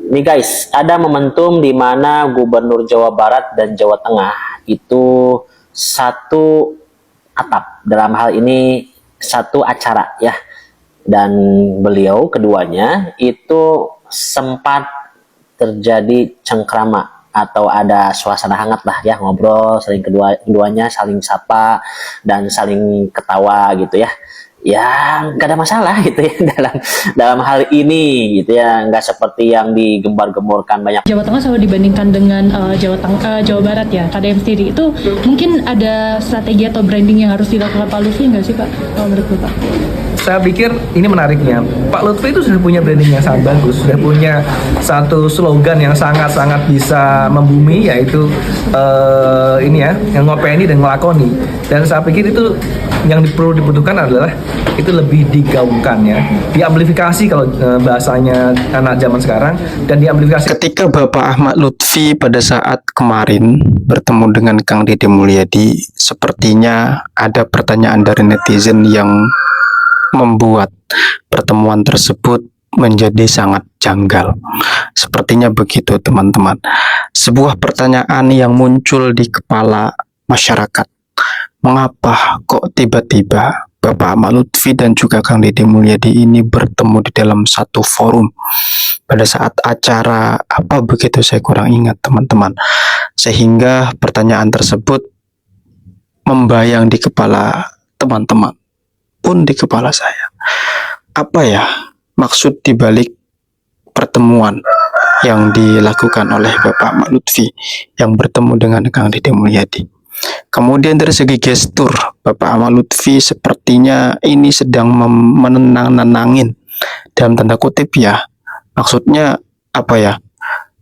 Nih guys, ada momentum di mana Gubernur Jawa Barat dan Jawa Tengah itu satu atap, dalam hal ini satu acara ya. Dan beliau keduanya itu sempat terjadi cengkrama atau ada suasana hangat lah ya, ngobrol, saling keduanya saling sapa dan saling ketawa gitu ya. Ya nggak ada masalah gitu ya dalam hal ini gitu ya, nggak seperti yang digembar-gemborkan banyak. Jawa Tengah selalu dibandingkan dengan Jawa Barat ya, KDM sendiri itu mungkin ada strategi atau branding yang harus dilakukan Pak Lutfi nggak sih Pak, kalau menurut Bapak? Saya pikir ini menariknya, Pak Lutfi itu sudah punya branding yang sangat bagus, sudah punya satu slogan yang sangat-sangat bisa membumi, yaitu ini ya, yang ngopeni dan ngelakoni. Dan saya pikir itu yang perlu dibutuhkan adalah itu lebih digaungkan ya, diamplifikasi kalau bahasanya anak zaman sekarang, dan diamplifikasi. Ketika Bapak Ahmad Lutfi pada saat kemarin bertemu dengan Kang Deddy Mulyadi, sepertinya ada pertanyaan dari netizen yang membuat pertemuan tersebut menjadi sangat janggal. Sepertinya begitu teman-teman. Sebuah pertanyaan yang muncul di kepala masyarakat. Mengapa kok tiba-tiba Bapak Ahmad Lutfi dan juga Kang Deddy Mulyadi ini bertemu di dalam satu forum pada saat acara apa begitu, saya kurang ingat teman-teman. Sehingga pertanyaan tersebut membayang di kepala teman-teman, pun di kepala saya. Apa ya maksud dibalik pertemuan yang dilakukan oleh Bapak Ahmad Lutfi yang bertemu dengan Kang Deddy Mulyadi? Kemudian dari segi gestur, Bapak Ahmad Lutfi sepertinya ini sedang menenang-nenangin, dalam tanda kutip ya. Maksudnya apa ya?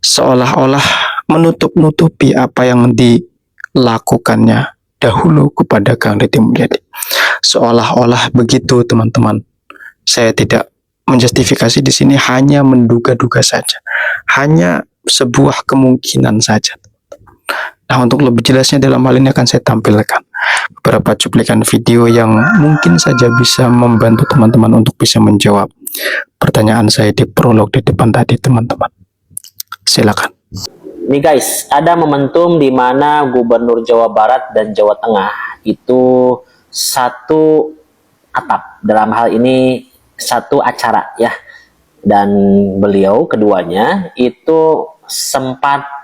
Seolah-olah menutup-nutupi apa yang dilakukannya dahulu kepada Kang Deddy Mulyadi. Seolah-olah begitu teman-teman. Saya tidak menjustifikasi di sini, hanya menduga-duga saja. Hanya sebuah kemungkinan saja. Nah, untuk lebih jelasnya dalam hal ini akan saya tampilkan beberapa cuplikan video yang mungkin saja bisa membantu teman-teman untuk bisa menjawab pertanyaan saya di prolog di depan tadi teman-teman. Silakan. Nih guys, ada momentum di mana Gubernur Jawa Barat dan Jawa Tengah itu satu atap, dalam hal ini satu acara ya. Dan beliau keduanya itu sempat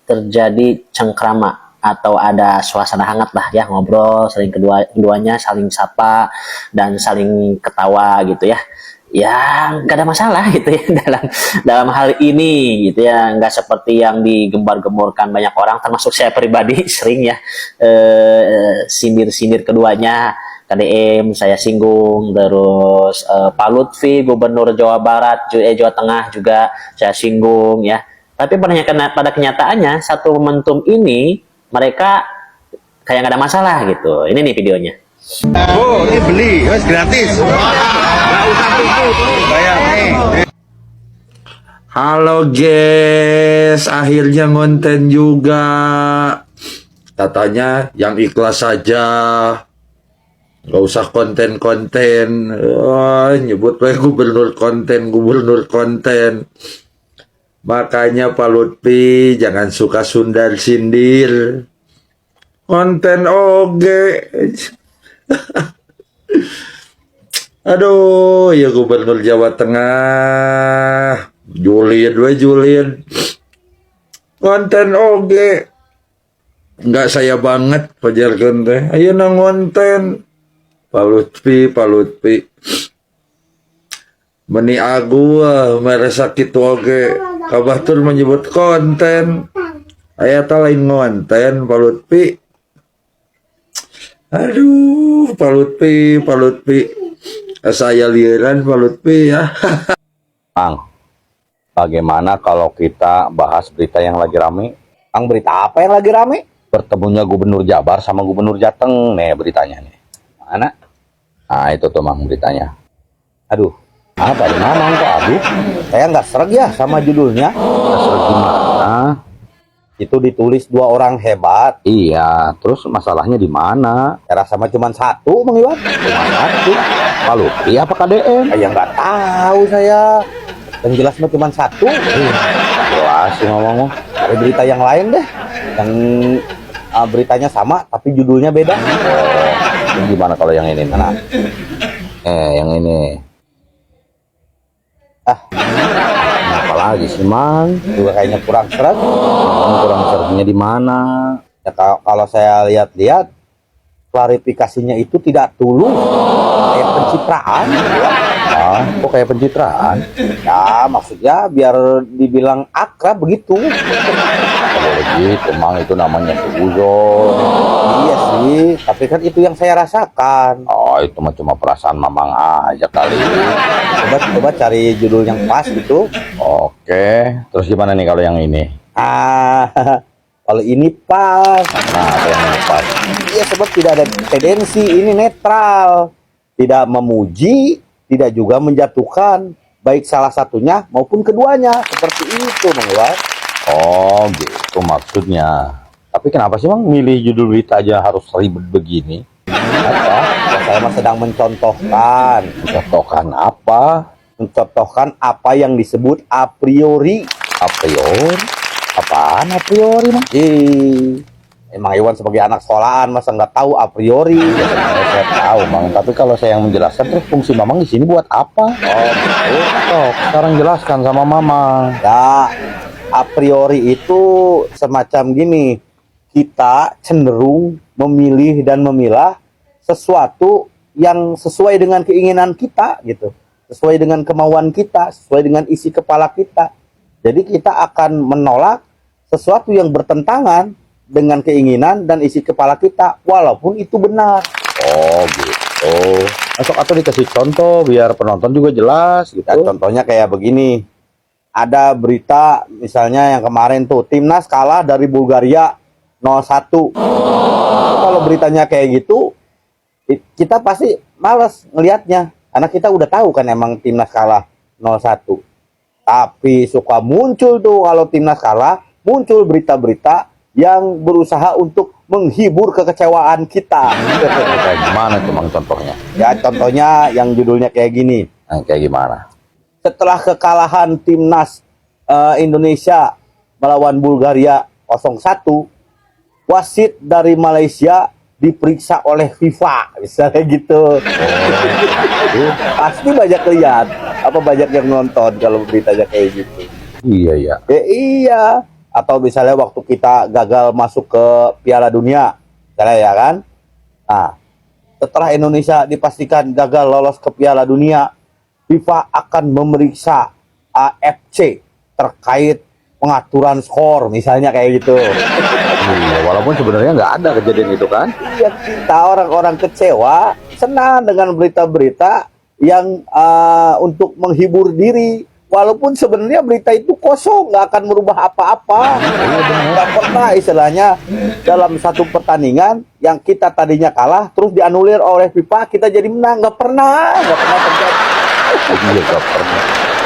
terjadi cengkrama atau ada suasana hangat lah ya, ngobrol, saling keduanya saling sapa dan saling ketawa gitu ya. Ya nggak ada masalah gitu ya dalam hal ini gitu ya, nggak seperti yang digembar-gemborkan banyak orang, termasuk saya pribadi sering ya sindir-sindir keduanya. KDM saya singgung, terus Pak Lutfi Gubernur Jawa Barat, Jawa Tengah juga saya singgung ya. Tapi pada kenyataannya satu momentum ini mereka kayak nggak ada masalah gitu. Ini nih videonya. Oh, ini beli, mas gratis. Nggak usah tunggu, bayar nih. Halo guys, akhirnya konten juga. Katanya yang ikhlas saja, nggak usah konten-konten. Nyebut gubernur konten. Makanya Pak Lutfi jangan suka sundar sindir. Konten oge. Aduh, ya Gubernur Jawa Tengah. Julid. Konten oge. Enggak saya banget pajar konten. Ayo nang konten. Pak Lutfi. Meni aku merasa gitu oge. Kabatur menyebut konten. Ayat lain konten Pak Lutfi. Aduh, Pak Lutfi. Saya liaran Pak Lutfi ya. Ang, bagaimana kalau kita bahas berita yang lagi rame? Ang, berita apa yang lagi rame? Bertemunya Gubernur Jabar sama Gubernur Jateng. Nih beritanya nih. Mana? Nah, itu tuh Mang beritanya. Aduh. Apa di mana kok? Aduh, saya nggak sereg ya sama judulnya. Nggak sereg gimana? Itu ditulis dua orang hebat. Iya, terus masalahnya di mana? Era sama cuma satu, Bang Iwan. Cuma satu. Pak Lutfi apa KDM? Ya nggak tahu saya. Yang jelas mah cuma satu. sih Mamang mah. Ada berita yang lain deh, yang beritanya sama tapi judulnya beda. Oh, gimana kalau yang ini? Nah, yang ini. Apa lagi sih Mang? Juga kayaknya kurang seret. Kurang seretnya di mana? Ya, kalau saya lihat-lihat klarifikasinya itu tidak tulus, kayak pencitraan. Kok kayak pencitraan? Ya maksudnya biar dibilang akrab begitu. Kalau begitu Mang, itu namanya suzon. Iya sih, tapi kan itu yang saya rasakan. Oh, itu mah cuma perasaan Mamang aja kali. Coba cari judul yang pas gitu. Oke, terus gimana nih kalau yang ini? Kalau ini pas. Nah, apa yang ini pas? Iya, sebab tidak ada tendensi, ini netral. Tidak memuji, tidak juga menjatuhkan, baik salah satunya maupun keduanya. Seperti itu, Bang Iwan. Oh, gitu maksudnya. Tapi kenapa sih Bang milih judul berita aja harus ribet begini? Apa? Ya, saya mah sedang mencontohkan. Mencontohkan apa? Mencontohkan apa yang disebut a priori. A priori? Apaan a priori, Mang? Emang Iwan sebagai anak sekolahan masa nggak tahu a priori? Ya, saya tahu, Mang. Tapi kalau saya yang menjelaskan, terus fungsi Mamang di sini buat apa? Oh, gitu. Oh, sekarang jelaskan sama Mama. Ya, a priori itu semacam gini. Kita cenderung memilih dan memilah sesuatu yang sesuai dengan keinginan kita gitu. Sesuai dengan kemauan kita, sesuai dengan isi kepala kita. Jadi kita akan menolak sesuatu yang bertentangan dengan keinginan dan isi kepala kita, walaupun itu benar. Oh gitu. Masuk atau dikasih contoh biar penonton juga jelas gitu. Ya, contohnya kayak begini. Ada berita misalnya yang kemarin tuh, Timnas kalah dari Bulgaria 0-1. Kalau beritanya kayak gitu, kita pasti malas ngelihatnya. Karena kita udah tahu kan emang Timnas kalah 0-1. Tapi suka muncul tuh kalau Timnas kalah, muncul berita-berita yang berusaha untuk menghibur kekecewaan kita. Kayak gimana tuh Bang contohnya? Ya contohnya yang judulnya kayak gini. Kayak gimana? Setelah kekalahan Timnas Indonesia melawan Bulgaria 0-1, wasit dari Malaysia diperiksa oleh FIFA, misalnya gitu. Pasti banyak lihat, banyak yang nonton kalau beritanya kayak gitu. Iya ya. Iya. Atau misalnya waktu kita gagal masuk ke Piala Dunia, misalnya ya kan. Nah, setelah Indonesia dipastikan gagal lolos ke Piala Dunia, FIFA akan memeriksa AFC terkait pengaturan skor, misalnya kayak gitu. Iya, walaupun sebenarnya nggak ada kejadian itu kan. Iya, kita orang-orang kecewa, senang dengan berita-berita yang untuk menghibur diri. Walaupun sebenarnya berita itu kosong, nggak akan merubah apa-apa. Nggak pernah istilahnya dalam satu pertandingan yang kita tadinya kalah, terus dianulir oleh FIFA, kita jadi menang. Nggak pernah terjadi. Iya, nggak pernah.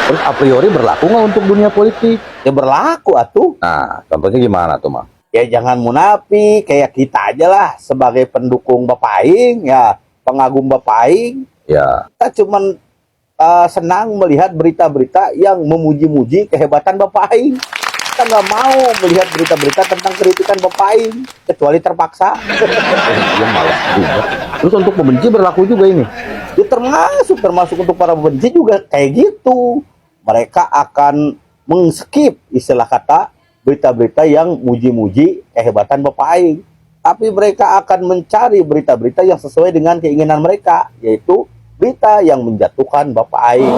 Terus a priori berlaku nggak untuk dunia politik? Ya berlaku atuh. Nah, contohnya gimana tuh, Mang? Ya jangan munafik, kayak kita aja lah sebagai pendukung Bapak Aing, ya pengagum Bapak Aing. Ya. Kita cuman senang melihat berita-berita yang memuji-muji kehebatan Bapak Aing. Kita nggak mau melihat berita-berita tentang kritikan Bapak Aing, kecuali terpaksa. Ya malah juga. Terus untuk pembenci berlaku juga ini? Ya termasuk untuk para pembenci juga kayak gitu. Mereka akan meng-skip istilah kata berita-berita yang muji-muji kehebatan Bapak Aing. Tapi mereka akan mencari berita-berita yang sesuai dengan keinginan mereka, yaitu berita yang menjatuhkan Bapak Aing.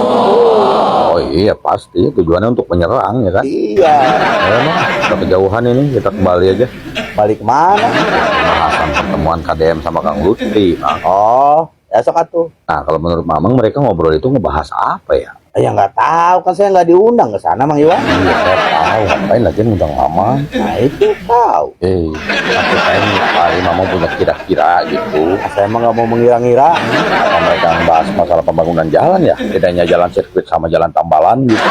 Oh iya pasti, tujuannya untuk menyerang ya kan? Iya. Kita kejauhan ini, kita kembali aja. Balik mana? Pembahasan pertemuan KDM sama Kang Lutfi. Oh, ya sok atuh. Nah kalau menurut Mamang mereka ngobrol itu ngebahas apa ya? Ya nggak tahu, kan saya nggak diundang ke sana, Mang Iwan. Iya, saya tahu. Ngapain lagi ngundang Mama? Nah, itu tahu. Tapi saya kali Mama punya kira-kira gitu. Saya emang nggak mau mengira-ngira. Apa mereka membahas masalah pembangunan jalan ya? Bedanya jalan sirkuit sama jalan tambalan gitu.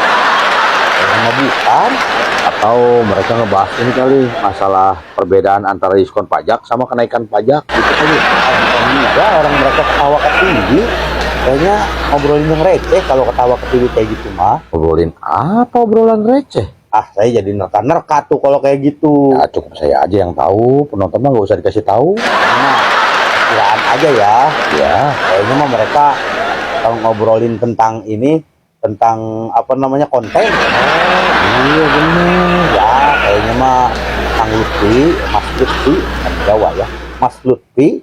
Bukan. Atau mereka ngebahas ini kali, masalah perbedaan antara diskon pajak sama kenaikan pajak. Gitu kali. Juga orang mereka ketawa ke tinggi. Kayaknya ngobrolin yang receh kalau ketawa ke TV kayak gitu mah. Ngobrolin apa obrolan receh? Saya jadi nerka-nerka tuh kalau kayak gitu. Ya cukup saya aja yang tahu, penonton mah nggak usah dikasih tahu. Nah, kiraan aja ya. Ya, kayaknya mah mereka kalau ngobrolin tentang ini, tentang apa namanya konten. Iya bener. Ya, kayaknya mah Kang Lutfi, Mas Lutfi, Jawa ya, Mas Lutfi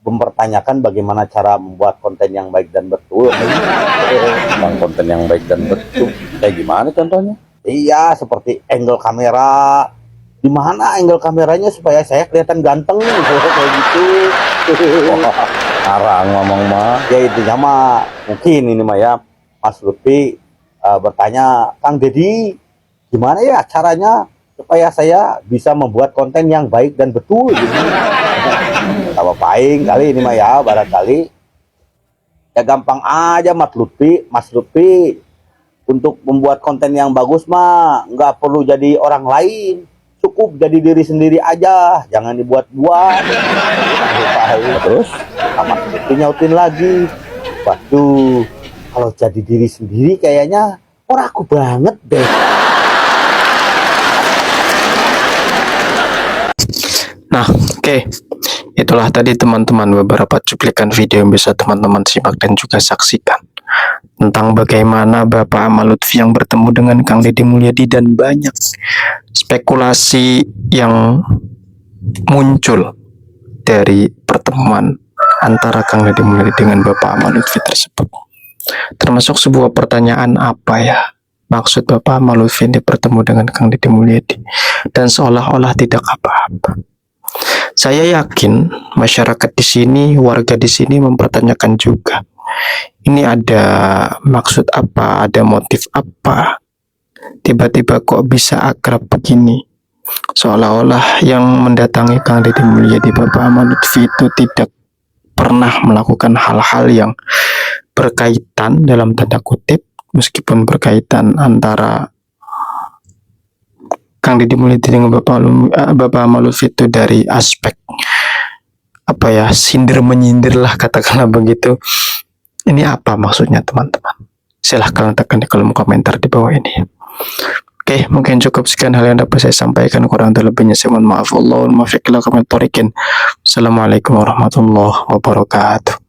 mempertanyakan bagaimana cara membuat konten yang baik dan betul. Tentang konten yang baik dan betul, kayak gimana contohnya? Iya, seperti angle kamera. Di mana angle kameranya supaya saya kelihatan ganteng, kayak gitu. Ngarang ngomong mah. Ya intinya mah mungkin ini mah ya, Mas Lutfi bertanya, Kang Deddy, gimana ya caranya supaya saya bisa membuat konten yang baik dan betul gitu. Apa paling kali ini mah ya, barangkali ya gampang aja Mas Lutfi untuk membuat konten yang bagus mah nggak perlu jadi orang lain, cukup jadi diri sendiri aja, jangan dibuat-buat. Terus Mas Lutfi nyautin lagi, waduh kalau jadi diri sendiri kayaknya orang aku banget deh. Nah, oke. Itulah tadi teman-teman beberapa cuplikan video yang bisa teman-teman simak dan juga saksikan tentang bagaimana Bapak Ahmad Lutfi yang bertemu dengan Kang Deddy Mulyadi dan banyak spekulasi yang muncul dari pertemuan antara Kang Deddy Mulyadi dengan Bapak Ahmad Lutfi tersebut. Termasuk sebuah pertanyaan, apa ya maksud Bapak Ahmad Lutfi bertemu dengan Kang Deddy Mulyadi, dan seolah-olah tidak apa-apa. Saya yakin masyarakat di sini, warga di sini mempertanyakan juga, ini ada maksud apa, ada motif apa, tiba-tiba kok bisa akrab begini. Seolah-olah yang mendatangi Kang Deddy Mulyadi, Bapak Ahmad Lutfi, itu tidak pernah melakukan hal-hal yang berkaitan dalam tanda kutip, meskipun berkaitan antara Kang Deddy Mulyadi dengan Bapak Ahmad Lutfi itu dari aspek apa ya, sindir menyindir lah, katakanlah begitu. Ini apa maksudnya teman-teman? Silahkan letakkan di kolom komentar di bawah ini. Oke, mungkin cukup sekian hal yang dapat saya sampaikan, kurang lebihnya saya mohon maaf. Assalamualaikum warahmatullahi wabarakatuh.